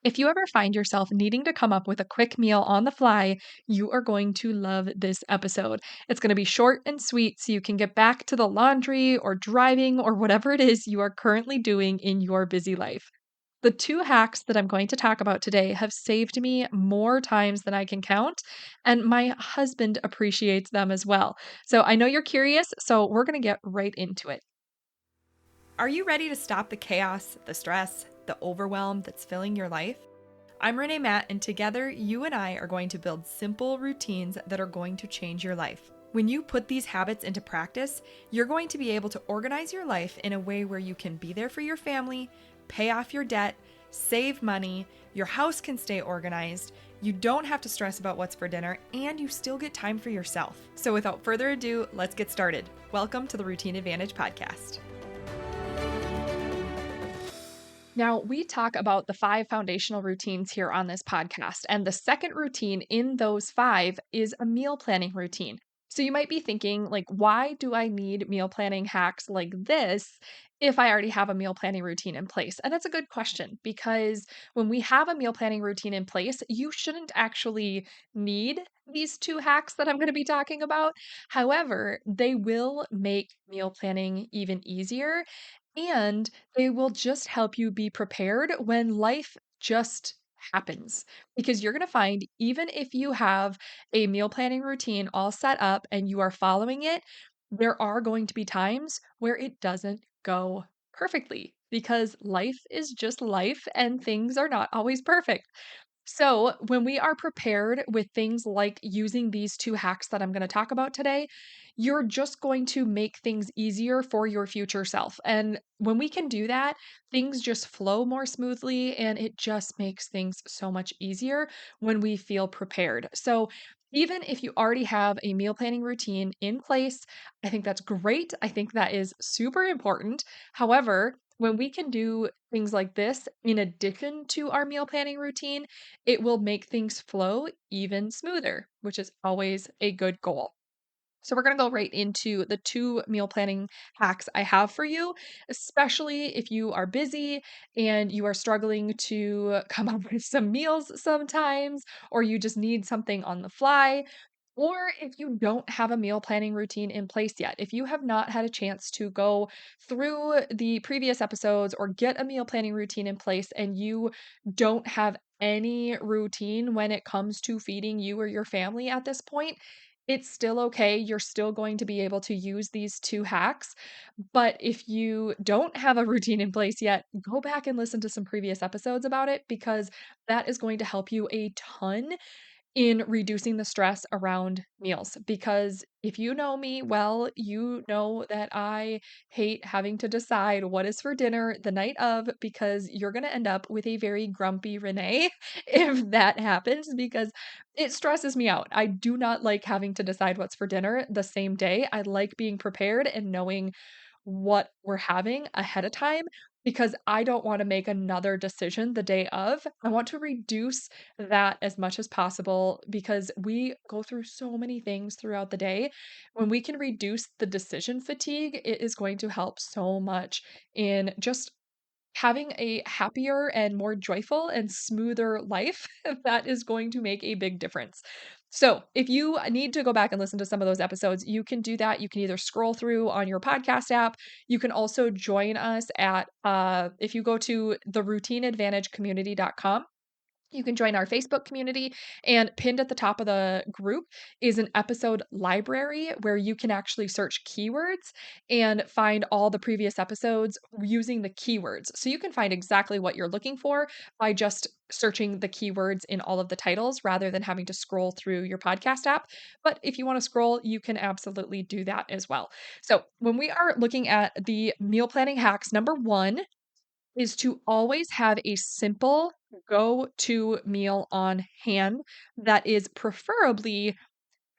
If you ever find yourself needing to come up with a quick meal on the fly, you are going to love this episode. It's going to be short and sweet so you can get back to the laundry or driving or whatever it is you are currently doing in your busy life. The two hacks that I'm going to talk about today have saved me more times than I can count, and my husband appreciates them as well. So I know you're curious, so we're going to get right into it. Are you ready to stop the chaos, the stress, the overwhelm that's filling your life? I'm Renae Matt, and together you and I are going to build simple routines that are going to change your life. When you put these habits into practice, you're going to be able to organize your life in a way where you can be there for your family, pay off your debt, save money, your house can stay organized, you don't have to stress about what's for dinner, and you still get time for yourself. So without further ado, let's get started. Welcome to the Routine Advantage Podcast. Now, we talk about the 5 foundational routines here on this podcast, and the second routine in those 5 is a meal planning routine. So you might be thinking, like, why do I need meal planning hacks like this if I already have a meal planning routine in place? And that's a good question because when we have a meal planning routine in place, you shouldn't actually need these 2 hacks that I'm going to be talking about. However, they will make meal planning even easier and they will just help you be prepared when life just happens. Because you're going to find, even if you have a meal planning routine all set up and you are following it, there are going to be times where it doesn't go perfectly because life is just life and things are not always perfect. So, when we are prepared with things like using these 2 hacks that I'm going to talk about today, you're just going to make things easier for your future self. And when we can do that, things just flow more smoothly and it just makes things so much easier when we feel prepared. So, even if you already have a meal planning routine in place, I think that's great. I think that is super important. However, when we can do things like this in addition to our meal planning routine, it will make things flow even smoother, which is always a good goal. So, we're going to go right into the 2 meal planning hacks I have for you, especially if you are busy and you are struggling to come up with some meals sometimes, or you just need something on the fly. Or if you don't have a meal planning routine in place yet, if you have not had a chance to go through the previous episodes or get a meal planning routine in place and you don't have any routine when it comes to feeding you or your family at this point, it's still okay. You're still going to be able to use these 2 hacks. But if you don't have a routine in place yet, go back and listen to some previous episodes about it because that is going to help you a ton in reducing the stress around meals. Because if you know me well, you know that I hate having to decide what is for dinner the night of because you're going to end up with a very grumpy Renee if that happens because it stresses me out. I do not like having to decide what's for dinner the same day. I like being prepared and knowing what we're having ahead of time because I don't want to make another decision the day of. I want to reduce that as much as possible because we go through so many things throughout the day. When we can reduce the decision fatigue, it is going to help so much in just having a happier and more joyful and smoother life. That is going to make a big difference. So, if you need to go back and listen to some of those episodes, you can do that. You can either scroll through on your podcast app. You can also join us at, if you go to theroutineadvantagecommunity.com, you can join our Facebook community, and pinned at the top of the group is an episode library where you can actually search keywords and find all the previous episodes using the keywords. So you can find exactly what you're looking for by just searching the keywords in all of the titles rather than having to scroll through your podcast app. But if you want to scroll, you can absolutely do that as well. So when we are looking at the meal planning hacks, number 1 is to always have a simple go-to meal on hand that is preferably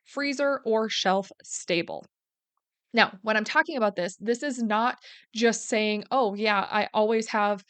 freezer or shelf stable. Now, when I'm talking about this, this is not just saying, "Oh, yeah, I always have,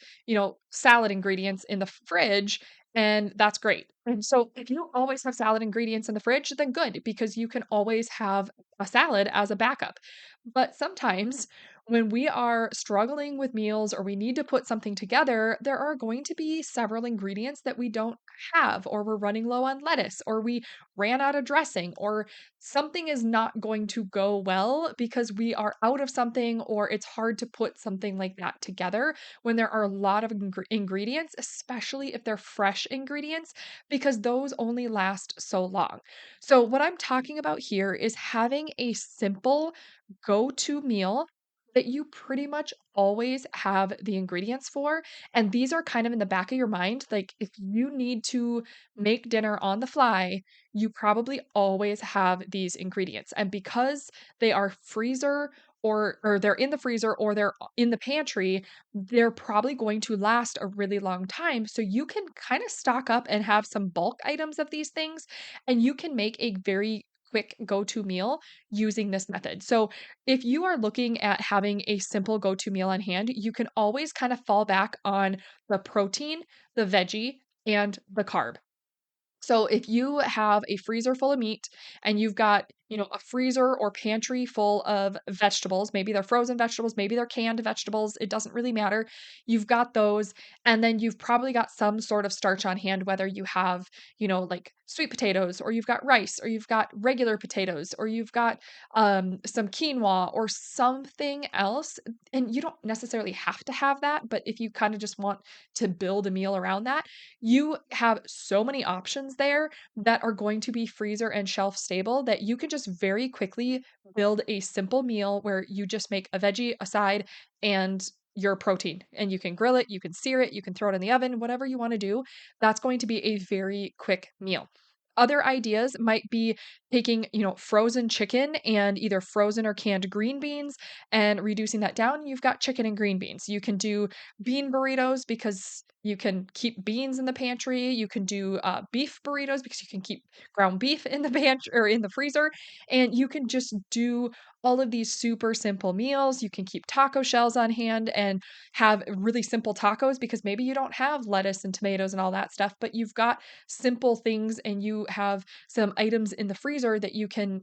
salad ingredients in the fridge, and that's great." And so if you always have salad ingredients in the fridge, then good, because you can always have a salad as a backup. But sometimes When we are struggling with meals or we need to put something together, there are going to be several ingredients that we don't have, or we're running low on lettuce, or we ran out of dressing, or something is not going to go well because we are out of something, or it's hard to put something like that together when there are a lot of ingredients, especially if they're fresh ingredients, because those only last so long. So, what I'm talking about here is having a simple go to meal that you pretty much always have the ingredients for. And these are kind of in the back of your mind. Like if you need to make dinner on the fly, you probably always have these ingredients. And because they are freezer or they're in the freezer or they're in the pantry, they're probably going to last a really long time. So you can kind of stock up and have some bulk items of these things, and you can make a very quick go-to meal using this method. So if you are looking at having a simple go to meal on hand, you can always kind of fall back on the protein, the veggie, and the carb. So if you have a freezer full of meat and you've got, a freezer or pantry full of vegetables, maybe they're frozen vegetables, maybe they're canned vegetables, it doesn't really matter. You've got those, and then you've probably got some sort of starch on hand, whether you have, like sweet potatoes, or you've got rice, or you've got regular potatoes, or you've got some quinoa or something else. And you don't necessarily have to have that, but if you kind of just want to build a meal around that, you have so many options there that are going to be freezer and shelf stable that you can just very quickly build a simple meal where you just make a veggie, a side, and your protein. And you can grill it, you can sear it, you can throw it in the oven, whatever you want to do. That's going to be a very quick meal. Other ideas might be taking, frozen chicken and either frozen or canned green beans and reducing that down. You've got chicken and green beans. You can do bean burritos because you can keep beans in the pantry. You can do beef burritos because you can keep ground beef in the pantry or in the freezer. And you can just do all of these super simple meals. You can keep taco shells on hand and have really simple tacos because maybe you don't have lettuce and tomatoes and all that stuff, but you've got simple things and you have some items in the freezer that you can,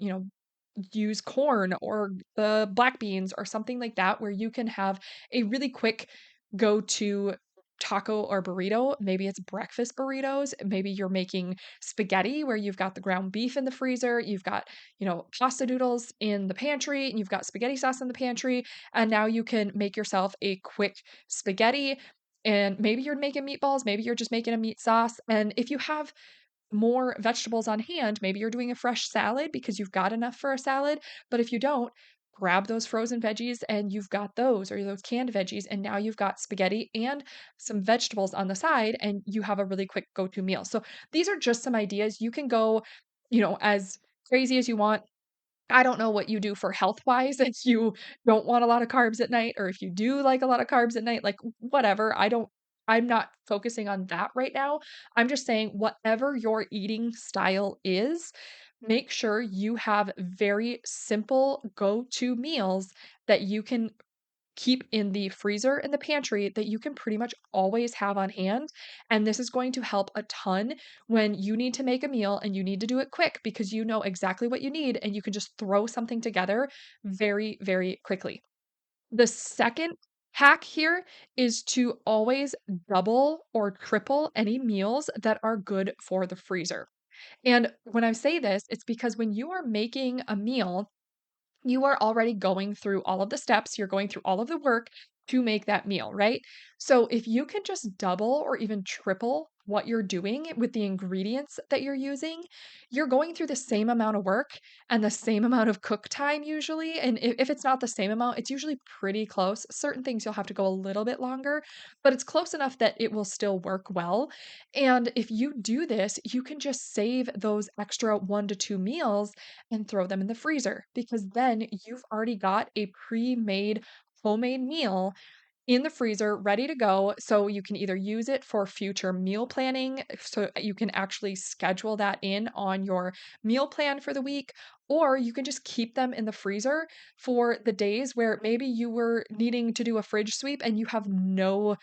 use corn or the black beans or something like that where you can have a really quick go to taco or burrito. Maybe it's breakfast burritos. Maybe you're making spaghetti where you've got the ground beef in the freezer, you've got, pasta noodles in the pantry, and you've got spaghetti sauce in the pantry. And now you can make yourself a quick spaghetti. And maybe you're making meatballs, maybe you're just making a meat sauce. And if you have more vegetables on hand. Maybe you're doing a fresh salad because you've got enough for a salad. But if you don't, grab those frozen veggies and you've got those, or those canned veggies. And now you've got spaghetti and some vegetables on the side, and you have a really quick go to meal. So these are just some ideas. You can go, as crazy as you want. I don't know what you do for health wise if you don't want a lot of carbs at night, or if you do like a lot of carbs at night, like whatever. I'm not focusing on that right now. I'm just saying whatever your eating style is, make sure you have very simple go-to meals that you can keep in the freezer in the pantry that you can pretty much always have on hand. And this is going to help a ton when you need to make a meal and you need to do it quick because you know exactly what you need and you can just throw something together very, very quickly. The second hack here is to always double or triple any meals that are good for the freezer. And when I say this, it's because when you are making a meal, you are already going through all of the steps, you're going through all of the work to make that meal, right? So if you can just double or even triple what you're doing with the ingredients that you're using, you're going through the same amount of work and the same amount of cook time usually. And if it's not the same amount, it's usually pretty close. Certain things you'll have to go a little bit longer, but it's close enough that it will still work well. And if you do this, you can just save those extra 1 to 2 meals and throw them in the freezer because then you've already got a pre-made homemade meal in the freezer ready to go, so you can either use it for future meal planning so you can actually schedule that in on your meal plan for the week, or you can just keep them in the freezer for the days where maybe you were needing to do a fridge sweep and you have no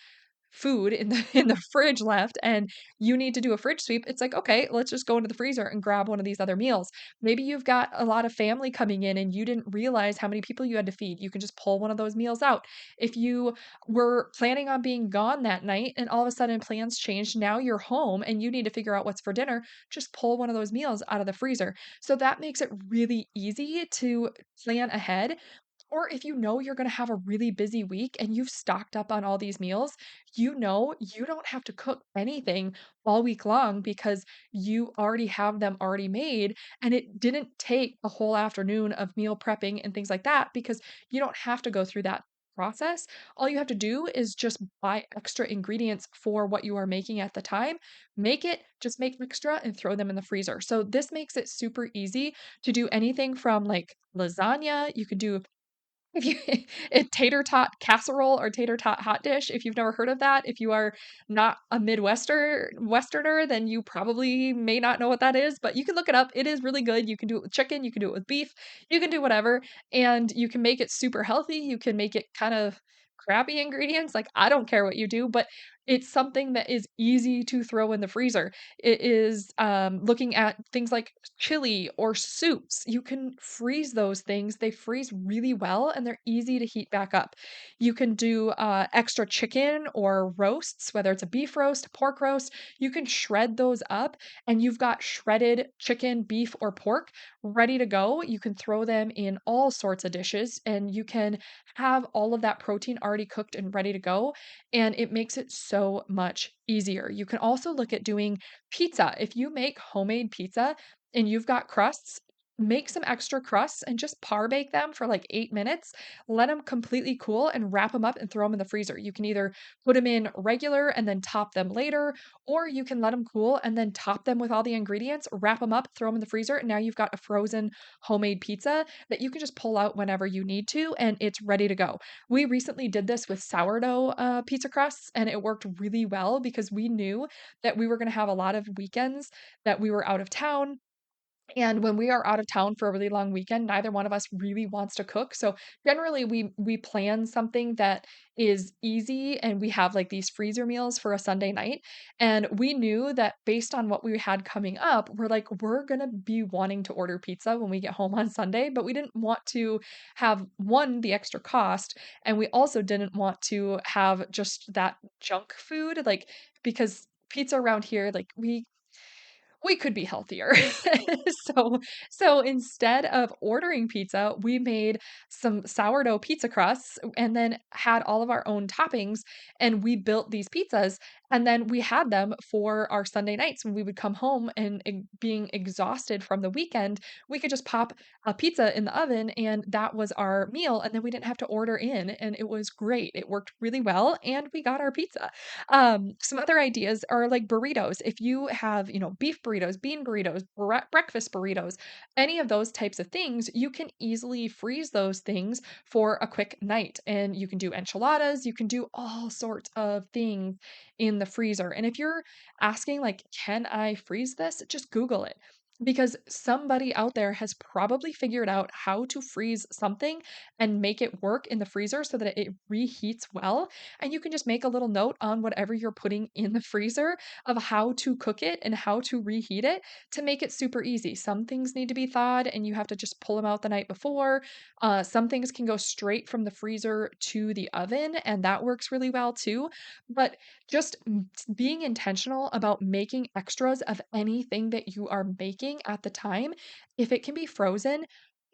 food in the in the fridge left and you need to do a fridge sweep, it's like, okay, let's just go into the freezer and grab one of these other meals. Maybe you've got a lot of family coming in and you didn't realize how many people you had to feed. You can just pull one of those meals out. If you were planning on being gone that night and all of a sudden plans changed, now you're home and you need to figure out what's for dinner, just pull one of those meals out of the freezer. So that makes it really easy to plan ahead. Or if you know you're gonna have a really busy week and you've stocked up on all these meals, you know you don't have to cook anything all week long because you already have them already made, and it didn't take a whole afternoon of meal prepping and things like that because you don't have to go through that process. All you have to do is just buy extra ingredients for what you are making at the time. Make it, just make extra and throw them in the freezer. So this makes it super easy to do anything from like lasagna, you could do if you a tater tot casserole or tater tot hot dish, if you've never heard of that, if you are not a Westerner, then you probably may not know what that is, but you can look it up. It is really good. You can do it with chicken, you can do it with beef, you can do whatever, and you can make it super healthy. You can make it kind of crappy ingredients. Like, I don't care what you do, but it's something that is easy to throw in the freezer. It is looking at things like chili or soups. You can freeze those things. They freeze really well and they're easy to heat back up. You can do extra chicken or roasts, whether it's a beef roast, a pork roast. You can shred those up and you've got shredded chicken, beef, or pork ready to go. You can throw them in all sorts of dishes and you can have all of that protein already cooked and ready to go. And it makes it so much easier. You can also look at doing pizza. If you make homemade pizza and you've got crusts, make some extra crusts and just par bake them for like 8 minutes. Let them completely cool and wrap them up and throw them in the freezer. You can either put them in regular and then top them later, or you can let them cool and then top them with all the ingredients, wrap them up, throw them in the freezer. And now you've got a frozen homemade pizza that you can just pull out whenever you need to, and it's ready to go. We recently did this with sourdough pizza crusts, and it worked really well because we knew that we were going to have a lot of weekends that we were out of town, and when we are out of town for a really long weekend, neither one of us really wants to cook. So generally we plan something that is easy and we have like these freezer meals for a Sunday night. And we knew that based on what we had coming up, we're like, we're gonna be wanting to order pizza when we get home on Sunday, but we didn't want to have one, the extra cost, and we also didn't want to have just that junk food, like because pizza around here, like we could be healthier. So so instead of ordering pizza, we made some sourdough pizza crusts and then had all of our own toppings, and we built these pizzas, and then we had them for our Sunday nights when we would come home and being exhausted from the weekend, we could just pop a pizza in the oven and that was our meal, and then we didn't have to order in, and it was great. It worked really well and we got our pizza. Some other ideas are like burritos. If you have, beef burritos, bean burritos, breakfast burritos, any of those types of things, you can easily freeze those things for a quick night. And you can do enchiladas, you can do all sorts of things in the freezer. And if you're asking, like, can I freeze this? Just Google it. Because somebody out there has probably figured out how to freeze something and make it work in the freezer so that it reheats well, and you can just make a little note on whatever you're putting in the freezer of how to cook it and how to reheat it to make it super easy. Some things need to be thawed and you have to just pull them out the night before. Some things can go straight from the freezer to the oven, and that works really well too. But just being intentional about making extras of anything that you are making at the time, if it can be frozen,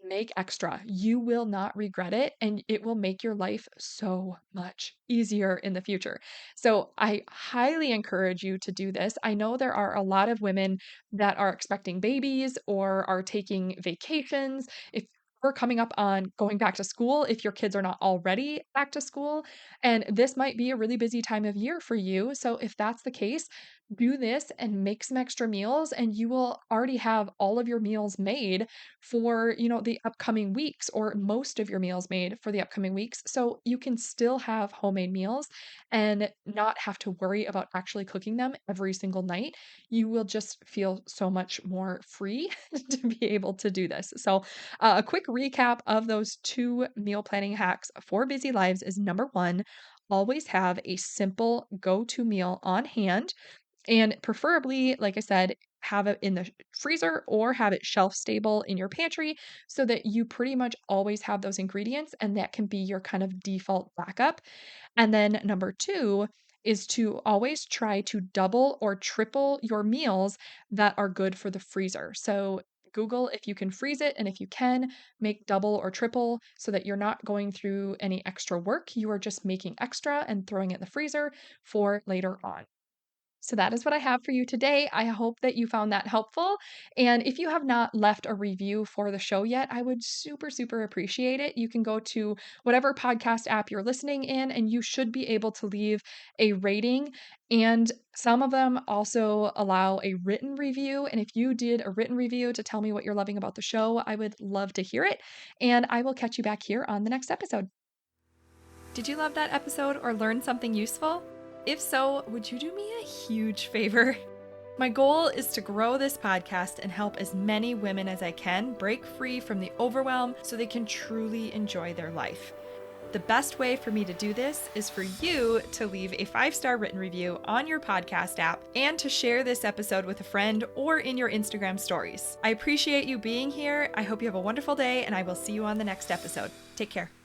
make extra. You will not regret it, and it will make your life so much easier in the future. So, I highly encourage you to do this. I know there are a lot of women that are expecting babies or are taking vacations. If we're coming up on going back to school, if your kids are not already back to school, and this might be a really busy time of year for you. So, if that's the case, do this and make some extra meals, and you will already have all of your meals made for, the upcoming weeks, or most of your meals made for the upcoming weeks. So you can still have homemade meals and not have to worry about actually cooking them every single night. You will just feel so much more free to be able to do this. So, a quick recap of those two meal planning hacks for busy lives is number one, always have a simple go-to meal on hand and preferably, like I said, have it in the freezer or have it shelf stable in your pantry so that you pretty much always have those ingredients and that can be your kind of default backup. And then number 2 is to always try to double or triple your meals that are good for the freezer. So Google if you can freeze it, and if you can, make double or triple so that you're not going through any extra work. You are just making extra and throwing it in the freezer for later on. So that is what I have for you today. I hope that you found that helpful. And if you have not left a review for the show yet, I would super, super appreciate it. You can go to whatever podcast app you're listening in, and you should be able to leave a rating. And some of them also allow a written review. And if you did a written review to tell me what you're loving about the show, I would love to hear it. And I will catch you back here on the next episode. Did you love that episode or learn something useful? If so, would you do me a huge favor? My goal is to grow this podcast and help as many women as I can break free from the overwhelm so they can truly enjoy their life. The best way for me to do this is for you to leave a 5-star written review on your podcast app and to share this episode with a friend or in your Instagram stories. I appreciate you being here. I hope you have a wonderful day, and I will see you on the next episode. Take care.